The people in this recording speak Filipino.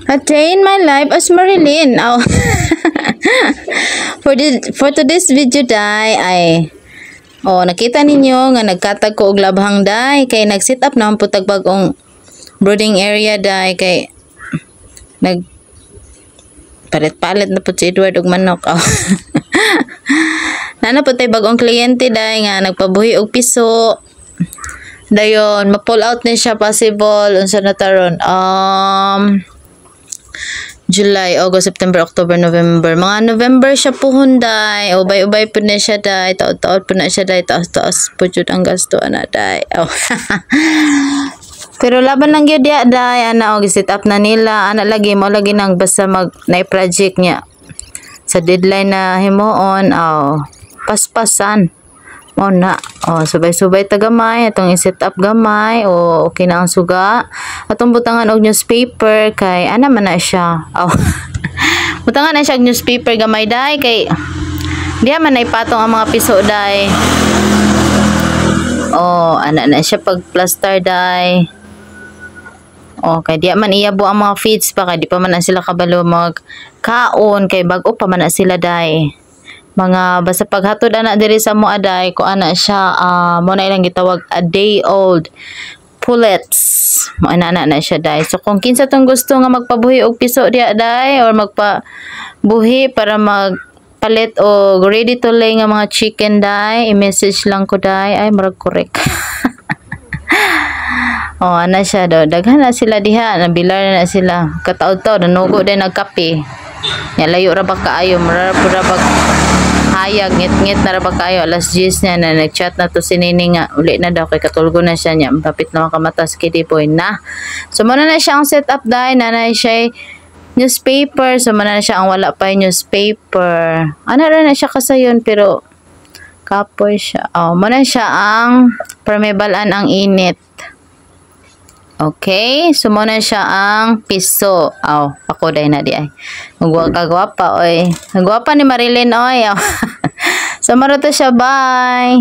A day in my life as Marilyn. Oh. For today's video day ay nakita ninyo nga nagkatag ko og labhang day kay nag-set up naman po tag bagong brooding area day kay nag palit-palit na po si Edward og manok. Oh. Nana po tay bagong kliyente day nga nagpabuhi og piso. Dayon ma-pull out ni siya possible unsa na taron July, August, September, October, November. Mga November siya po hunday. Ubay-ubay po na siya day. Taot-taot po na siya day. Taas-taas po jud ang gasto na day. Oh. Pero laban lang yun day. Ana, set up na nila. Ana lagi mo lagi nang basta na-project niya. Sa deadline na himuon. Paspasan. O na, subay-subay ta gamay, atong i-set up gamay, okay na ang suga. Atong butangan og newspaper kay ana man na siya. Butangan na siya og newspaper gamay day kay diha man na ipatong ang mga piso day. Ana na siya pag plaster day. Kay diha man iyabo ang mga feeds pa kay di pa man na sila kabalo mag kaon kay bag-o pa man na sila day. Mga basta paghatod ana diri sa mo aday ko ana siya mo na ilang gitawag a day old pullets mo ana na siya day. So kung kinsa tong gusto nga magpabuhi og piso diya day or magpabuhi para magpalit og ready to lay nga mga chicken day, i-message lang ko day ay murag correct. Ana siya do daghan na sila diha nabilar na sila kataod-taod nanugo din nagkape. Ya layo ra ba kaayo mura ba hayag ngit-ngit na ra ba kayo alas 10 niya na nag-chat na to si Nini nga uli na daw kay katulgo na siya niya mapapit na makamatas kiti boy na. So muna na siya ang setup dahil na siya newspaper, so muna na siya ang wala pa yung newspaper. Ano rin na siya kasayon pero kapoy siya. Muna siya ang permeabalan ang init. Okay, so muna siya ang piso. Ako day na di ay. Kagwapa oy. Kagwapa ni Marilyn oy. So maroto siya, bye.